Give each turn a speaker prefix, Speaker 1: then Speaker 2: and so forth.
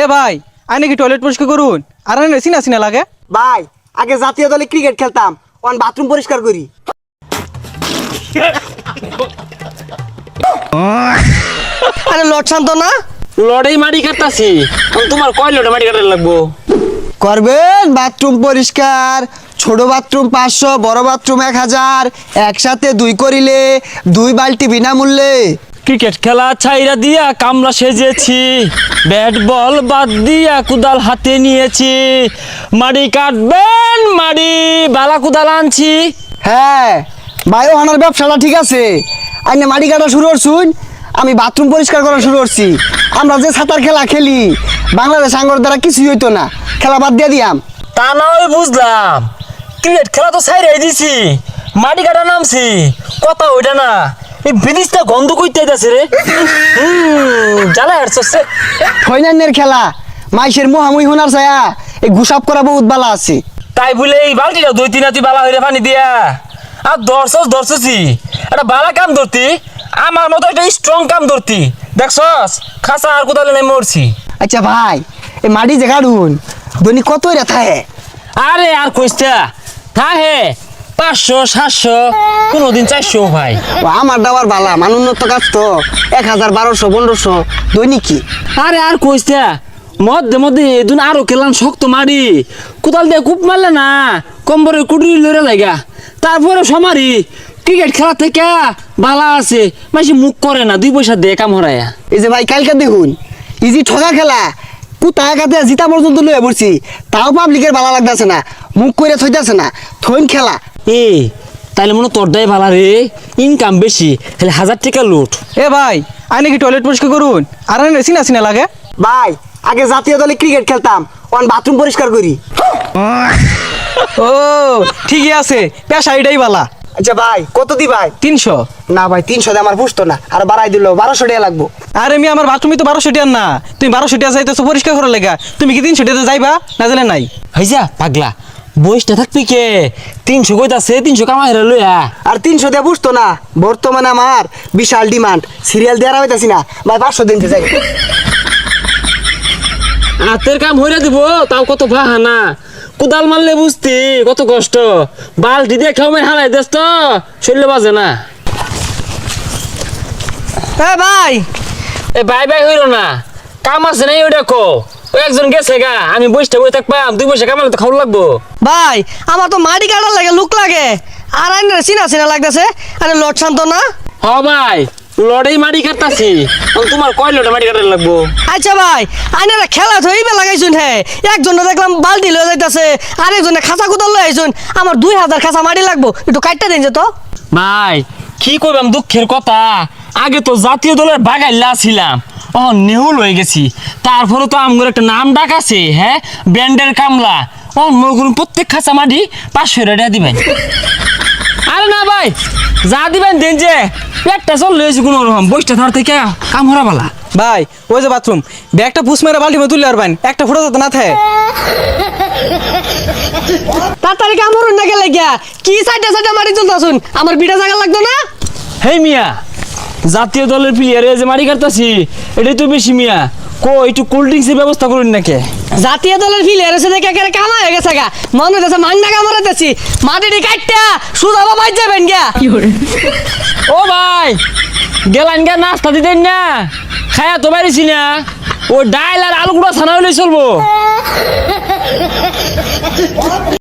Speaker 1: এ ভাই আই নাকি টয়লেট পরিষ্কার করুন আর আনে সিনা সিনা লাগে
Speaker 2: ভাই আগে জাতীয় দলে ক্রিকেট খেলতাম অন বাথরুম পরিষ্কার করি।
Speaker 3: আরে লট শান্ত না
Speaker 4: লড়াই মাটি কাটতাছি তোমার কয় লড়াই মাটি কাটার লাগবো
Speaker 3: করবেন বাথরুম পরিষ্কার। ছোট বাথরুম 500, বড় বাথরুম 1000, একসাথে 2 করিলে 2 বালতি বিনামূল্যে।
Speaker 4: ক্রিকেট খেলা ছাইরা দিয়া কামলা সেজেছি, ব্যাট বল বাদ দিয়া কুদাল হাতে নিয়েছি, মাটি কাটবেন মাটি বালা কুদাল আনছি।
Speaker 3: হ্যাঁ বায়ো হানার ব্যবসাটা ঠিক আছে, আইনে মাটি কাটা শুরু করছুন, আমি বাথরুম পরিষ্কার করা শুরু করছি। আমরা যে সাঁতার খেলা খেলি বাংলাদেশ আঙ্গর দ্বারা কিছুই হইতো না, খেলা বাদ দিয়ে দিয়াম।
Speaker 4: তা না হয় বুঝলাম, ক্রিকেট খেলা তো ছাইরাই দিছি, মাটি কাটা নামছি, কথা ওইটা না এই বিদিশটা গন্ধ কইতে যাচ্ছে রে। জ্বালা হাঁটছে
Speaker 3: ফৈনান্যের খেলা মাইসের মুহামুই হোনার ছায়া এই গুসাপ করা বহুত বালা আছে।
Speaker 4: তাই বলে এই বালতিটা 2-3 রাতি বালা হইরে পানি দিয়া আর দর্শছি একটা বালা কাম ধরতি, আমার মতো একটা স্ট্রং কাম ধরতি, দেখছস খাসা আর কোদালে নাই মরছি।
Speaker 3: আচ্ছা ভাই এই মাটি যে কাটুন দৈনিক কত রেথা হে?
Speaker 4: আরে আর কইস্তা থাহে 500-700 কোনদিন 400 ভাই।
Speaker 3: ও আমার দাবার বালা মানুন্নত কাজ তো 1000, 1200, 1500 দৈনিক কি?
Speaker 4: আরে আর কইস্তা মধ্যে মধ্যে এদিন আরো কেলান শক্ত মারি কোদাল দিয়ে কূপ মারলে না কম্বরের কুটুরি লড়ে লাগা, তারপরে সমারি ক্রিকেট খেলা থেকে বালা আছে মাসি মুখ করে না 2 পয়সা দিয়ে কাম হরায়া।
Speaker 3: এই যে ভাই কালকে দেখুন ইজি ঠগা খেলা কুতা কাতে জিতা পর্যন্ত লয়ে পড়ছি, তাও পাবলিকের ভালো লাগতেছে না, মুখ করে থইতাছে না, থইন খেলা।
Speaker 4: এ তাইলে মনে তোর দায় ভালা রে, ইনকাম বেশি, খালি 1000 টাকা লুট।
Speaker 1: এ ভাই আই নাকি টয়লেট পরিষ্কার করুন আর আনে সিনা সিনা লাগে
Speaker 2: ভাই আগে জাতীয় দলে ক্রিকেট খেলতাম অন বাথরুম পরিষ্কার করি।
Speaker 1: ও ঠিকই আছে, পেশা এটাই বালা।
Speaker 2: আচ্ছা ভাই কত দি ভাই?
Speaker 1: 300।
Speaker 2: না ভাই 300 দিয়ে আমার পুষতো না, আর বাড়াই দিল 1200 টাকা লাগবো।
Speaker 1: আরে আমি আমার বাথরুমে তো 1200 টাকা না, তুমি 1200 টাকা যাইতেছো পরিষ্কার করার লেগা, তুমি কি 300 টাকা যাইবা না জানে নাই?
Speaker 4: হইজা পাগলা বইসটা থাকবি কে 300 কইতাছে 300 কামাই রে লইয়া।
Speaker 2: আর 300 দিয়ে পুষতো না, বর্তমানে আমার বিশাল ডিমান্ড, সিরিয়াল দেওয়া হইতাছি না ভাই, 500 দিনতে যাই।
Speaker 4: হাতের কাম হইরা দিব তাও কত বাহানা, কোদাল মারলে বুঝতি কত কষ্ট, বালতি দিয়ে খেয়ে হালাই দেস তো শরীরে বাজে না।
Speaker 3: এ ভাই
Speaker 4: এ বাই বাই হইল না, কাম আছে নাই ওই দেখো, ও একজন গেছে গা, আমি বসতে বই থাকবাম 2 পয়সা কামালে তো খাওয়া লাগবো।
Speaker 3: ভাই আমার তো মাটি কাটার লাগে লুক লাগে, আর আইনের চিনা চিনা লাগতেছে। আরে লট শান্ত না
Speaker 4: হ ভাই লড়াই মাটি কাটতাছি, তোমার কয় লড়াই মাটি কাটার লাগবো?
Speaker 3: আচ্ছা ভাই আইনারা খেলা ধইবে লাগাইছুন, হে একজনে দেখলাম বালতি লয়ে যাইতাছে, আরেকজনে খাঁচা কুদাল লয়ে আইছুন, আমার 2000 খাঁচা মাটি লাগবো, একটু কাটটা দিন যে তো।
Speaker 4: ভাই কি কইবাম দুঃখের কথা, আগে তো জাতীয় দলের বাগাইলা ছিলাম, ও নেহুল হয়ে গেছি, তারপরে তো আমগর একটা নাম ডাক আছে, হ্যাঁ ব্যান্ডের কামলা, ও মগুন প্রত্যেক খাঁচা মাটি 500 টাকা দিবেন। আরে না ভাই যা দিবেন দেন, যে পেটটা চল লয়েছি কোনো রকম বইটা ধর থেকে কাম হরা বালা।
Speaker 1: ভাই ওই যে বাথরুম ব্যাগটা পুষ মেরে বাল্টি মে তুললে আর বাইন একটা ফোটা তো না থাকে।
Speaker 3: তাড়াতাড়ি কামড়ুন না গেলে গিয়া কি সাইডে সাইডে মাটি তুলতাছুন, আমার বিটা জায়গা লাগতো না?
Speaker 4: হেই মিয়া জাতীয় দলের প্লেয়ারে যে মারি কাটতাছি এটাই তো বেশি মিয়া, কো একটু কোল্ড ড্রিঙ্কসের ব্যবস্থা করুন নাকি?
Speaker 3: জাতীয় দলের ফিলের এসে দেখে একেবারে কামা হয়ে গেছে গা, মনে হইতেছে মান্না কামড়াতেছি, মাটিটি কাটটা সুদা বাবাই যাবেন গিয়া।
Speaker 4: ও ভাই গেলান গা নাস্তা দিতেন না, খায়া তো বাড়িছি না, ও ডাইল আর আলু গুঁড়া ছানা হইলে চলবো।